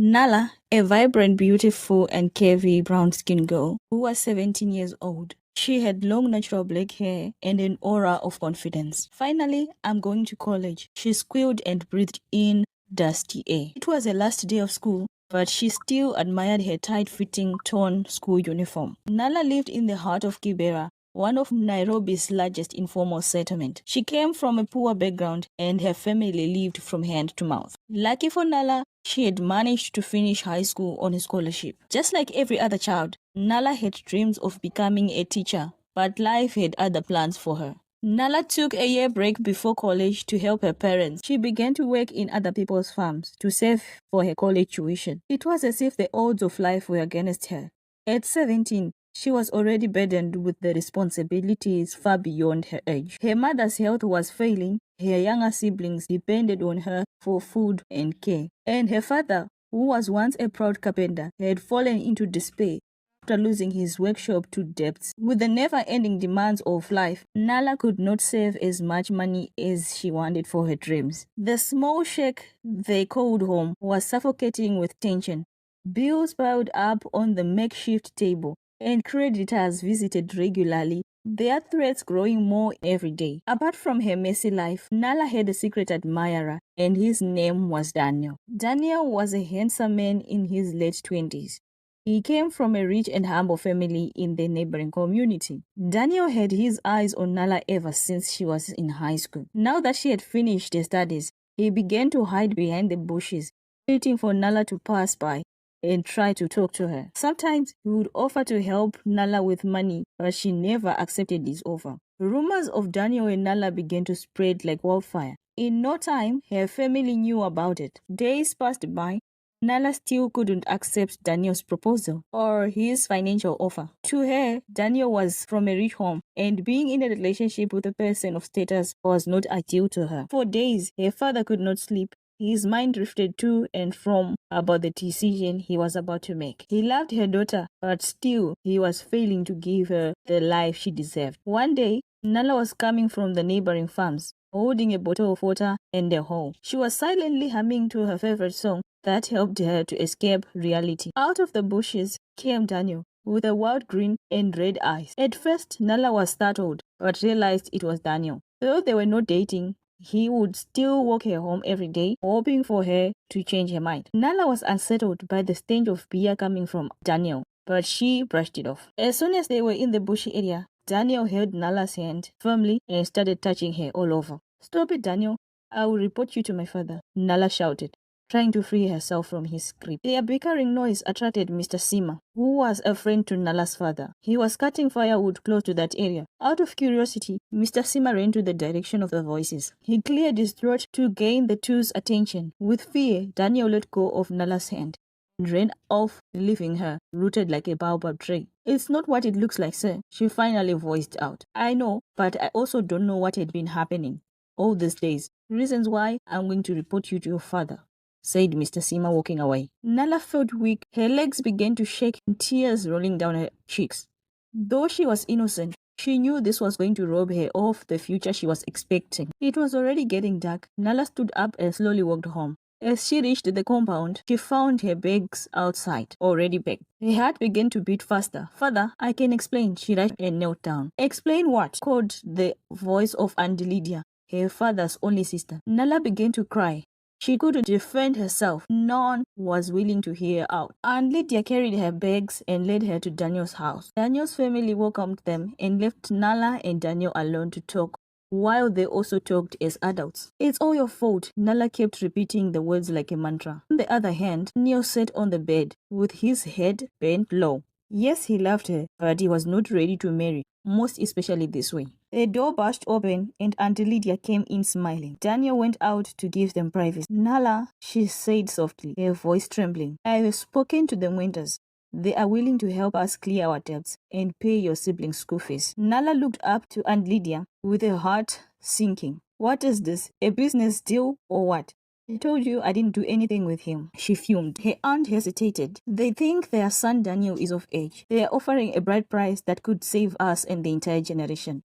Nala, a vibrant, beautiful, and curvy brown-skinned girl who was 17 years old. She had long natural black hair and an aura of confidence. Finally, I'm going to college, she squealed and breathed in dusty air. It was the last day of school, but she still admired her tight-fitting, torn school uniform. Nala lived in the heart of Kibera, one of Nairobi's largest informal settlements. She came from a poor background and her family lived from hand to mouth. Lucky for Nala, she had managed to finish high school on a scholarship. Just like every other child, Nala had dreams of becoming a teacher, but life had other plans for her. Nala took a year break before college to help her parents. She began to work in other people's farms to save for her college tuition. It was as if the odds of life were against her. At 17, she was already burdened with the responsibilities far beyond her age. Her mother's health was failing, her younger siblings depended on her for food and care, and her father, who was once a proud carpenter, had fallen into despair after losing his workshop to debts. With the never-ending demands of life, Nala could not save as much money as she wanted for her dreams. The small shack they called home was suffocating with tension. Bills piled up on the makeshift table, and creditors visited regularly, their threats growing more every day. Apart from her messy life, Nala had a secret admirer, and his name was Daniel. Daniel was a handsome man in his late 20s. He came from a rich and humble family in the neighboring community. Daniel had his eyes on Nala ever since she was in high school. Now that she had finished her studies, he began to hide behind the bushes, waiting for Nala to pass by and try to talk to her. Sometimes he would offer to help Nala with money, but she never accepted his offer. Rumors of Daniel and Nala began to spread like wildfire. In no time, her family knew about it. Days passed by. Nala still couldn't accept Daniel's proposal or his financial offer. To her, Daniel was from a rich home, and being in a relationship with a person of status was not ideal to her. For days, her father could not sleep. His mind drifted to and from about the decision he was about to make. He loved her daughter, but still, he was failing to give her the life she deserved. One day, Nala was coming from the neighboring farms, holding a bottle of water and a hoe. She was silently humming to her favorite song that helped her to escape reality. Out of the bushes came Daniel, with a wild grin and red eyes. At first, Nala was startled, but realized it was Daniel. Though they were not dating, he would still walk her home every day, hoping for her to change her mind. Nala was unsettled by the stench of beer coming from Daniel, but she brushed it off. As soon as they were in the bushy area, Daniel held Nala's hand firmly and started touching her all over. "Stop it, Daniel. I will report you to my father," Nala shouted, trying to free herself from his grip. Their bickering noise attracted Mr. Sima, who was a friend to Nala's father. He was cutting firewood close to that area. Out of curiosity, Mr. Sima ran to the direction of the voices. He cleared his throat to gain the two's attention. With fear, Daniel let go of Nala's hand and ran off, leaving her rooted like a baobab tree. "It's not what it looks like, sir," she finally voiced out. "I know, but I also don't know what had been happening all these days. Reasons why I'm going to report you to your father," said Mr. Sima, walking away. Nala felt weak. Her legs began to shake and tears rolling down her cheeks. Though she was innocent, she knew this was going to rob her of the future she was expecting. It was already getting dark. Nala stood up and slowly walked home. As she reached the compound, she found her bags outside, already packed. Her heart began to beat faster. "Father, I can explain," she rushed and knelt down. "Explain what?" called the voice of Auntie Lydia, her father's only sister. Nala began to cry. She couldn't defend herself. None was willing to hear her out. Aunt Lydia carried her bags and led her to Daniel's house. Daniel's family welcomed them and left Nala and Daniel alone to talk, while they also talked as adults. "It's all your fault," Nala kept repeating the words like a mantra. On the other hand, Daniel sat on the bed with his head bent low. Yes, he loved her, but he was not ready to marry, most especially this way. The door burst open and Auntie Lydia came in smiling. Daniel went out to give them privacy. "Nala," she said softly, her voice trembling, "I have spoken to the Winters. They are willing to help us clear our debts and pay your siblings' school fees." Nala looked up to Aunt Lydia with her heart sinking. "What is this? A business deal or what? I told you I didn't do anything with him," she fumed. Her aunt hesitated. "They think their son Daniel is of age. They are offering a bride price that could save us and the entire generation."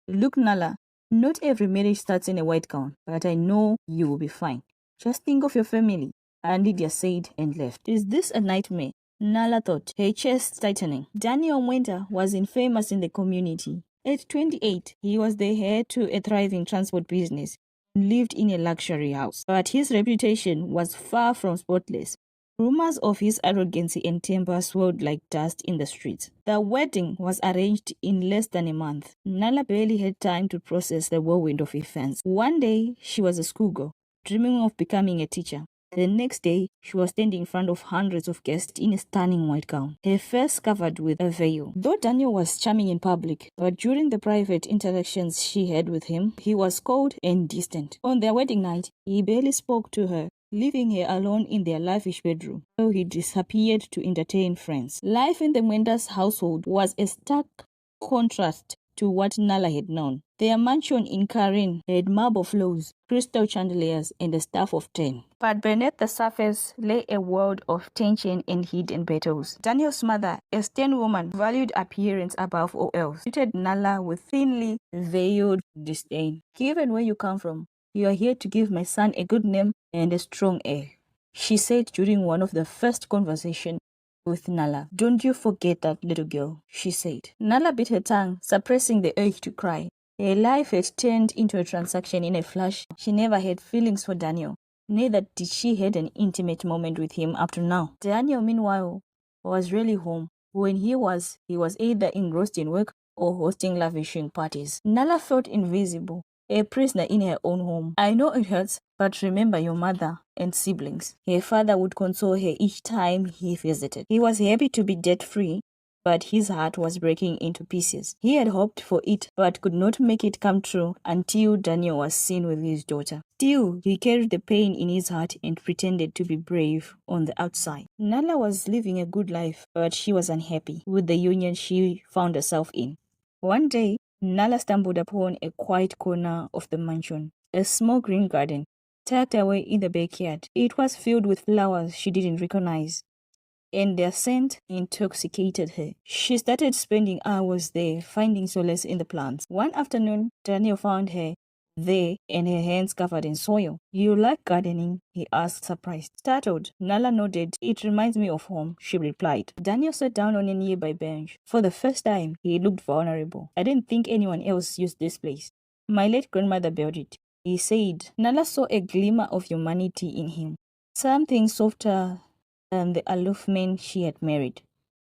"Look, Nala, not every marriage starts in a white gown, but I know you will be fine. Just think of your family. and Lydia said and left. Is this a nightmare? Nala thought, her chest tightening. Daniel Mwenda was infamous in the community. At 28, he was the heir to a thriving transport business and lived in a luxury house. But his reputation was far from spotless. Rumors of his arrogance and temper swirled like dust in the streets. The wedding was arranged in less than a month. Nala barely had time to process the whirlwind of events. One day, she was a schoolgirl, dreaming of becoming a teacher. The next day, she was standing in front of hundreds of guests in a stunning white gown, her face covered with a veil. Though Daniel was charming in public, but during the private interactions she had with him, he was cold and distant. On their wedding night, he barely spoke to her, leaving her alone in their lavish bedroom, so he disappeared to entertain friends. Life in the Mwenda's household was a stark contrast to what Nala had known. Their mansion in Karen had marble floors, crystal chandeliers, and a staff of 10. But beneath the surface lay a world of tension and hidden battles. Daniel's mother, a stern woman, valued appearance above all else, treated Nala with thinly veiled disdain. Given where you come from, you are here to give my son a good name and a strong heir, she said during one of the first conversations with Nala. Don't you forget that, little girl, she said. Nala bit her tongue, suppressing the urge to cry. Her life had turned into a transaction in a flash. She never had feelings for Daniel. Neither did she had an intimate moment with him up to now. Daniel, meanwhile, was really home. When he was either engrossed in work or hosting lavishing parties. Nala felt invisible, a prisoner in her own home. I know it hurts, but remember your mother and siblings. Her father would console her each time he visited. He was happy to be debt-free, but his heart was breaking into pieces. He had hoped for it, but could not make it come true until Daniel was seen with his daughter. Still, he carried the pain in his heart and pretended to be brave on the outside. Nala was living a good life, but she was unhappy with the union she found herself in. One day, Nala stumbled upon a quiet corner of the mansion, a small green garden, tucked away in the backyard. It was filled with flowers she didn't recognize, and their scent intoxicated her. She started spending hours there, finding solace in the plants. One afternoon, Daniel found her there and her hands covered in soil. You like gardening? He asked, surprised. Startled, Nala nodded. It reminds me of home, she replied. Daniel sat down on a nearby bench. For the first time, he looked vulnerable. I didn't think anyone else used this place. My late grandmother built it, he said. Nala saw a glimmer of humanity in him, something softer than the aloof men she had married.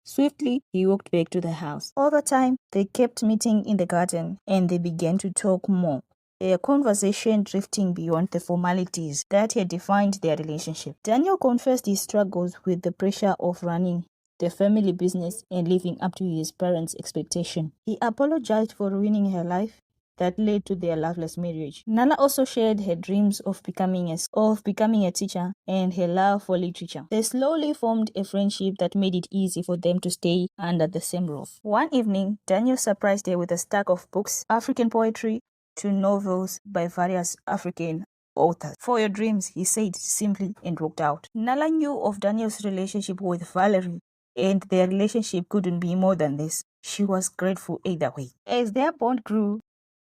Swiftly, he walked back to the house. Over time, they kept meeting in the garden, and they began to talk more, their conversation drifting beyond the formalities that had defined their relationship. Daniel confessed his struggles with the pressure of running the family business and living up to his parents' expectation. He apologized for ruining her life that led to their loveless marriage. Nala also shared her dreams of becoming a teacher and her love for literature. They slowly formed a friendship that made it easy for them to stay under the same roof. One evening, Daniel surprised her with a stack of books, African poetry to novels by various African authors. For your dreams, he said simply, and walked out. Nala knew of Daniel's relationship with Valerie, and their relationship couldn't be more than this. She was grateful either way. As their bond grew,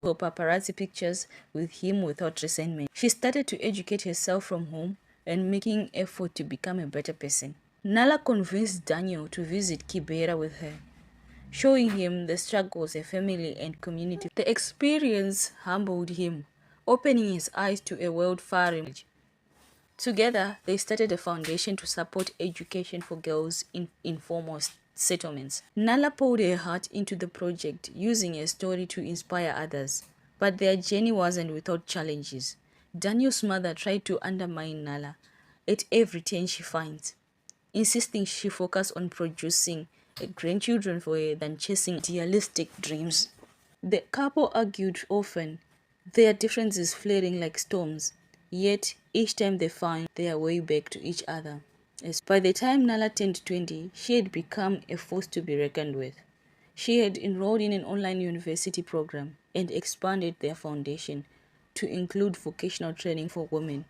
for paparazzi pictures with him without resentment. She started to educate herself from home and making effort to become a better person. Nala convinced Daniel to visit Kibera with her, showing him the struggles her family and community. The experience humbled him, opening his eyes to a world far removed. Together, they started a foundation to support education for girls in informal settlements. Nala poured her heart into the project, using her story to inspire others. But their journey wasn't without challenges. Daniel's mother tried to undermine Nala at every turn she finds, insisting she focus on producing grandchildren for her than chasing idealistic dreams. The couple argued often, their differences flaring like storms, yet each time they found their way back to each other. As by the time Nala turned 20, she had become a force to be reckoned with. She had enrolled in an online university program and expanded their foundation to include vocational training for women.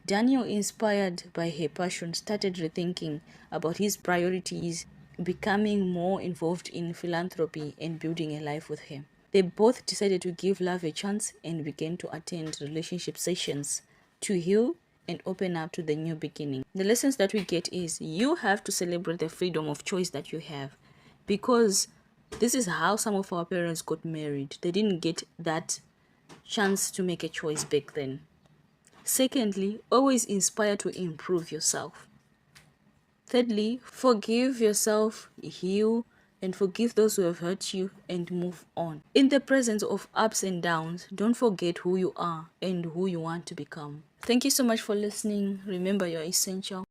Daniel, inspired by her passion, started rethinking about his priorities, becoming more involved in philanthropy and building a life with her. They both decided to give love a chance and began to attend relationship sessions to heal and open up to the new beginning. The lessons that we get is you have to celebrate the freedom of choice that you have, because this is how some of our parents got married. They didn't get that chance to make a choice back then. Secondly, always inspire to improve yourself. Thirdly, forgive yourself, heal, and forgive those who have hurt you, and move on. In the presence of ups and downs, don't forget who you are and who you want to become. Thank you so much for listening. Remember, you're essential.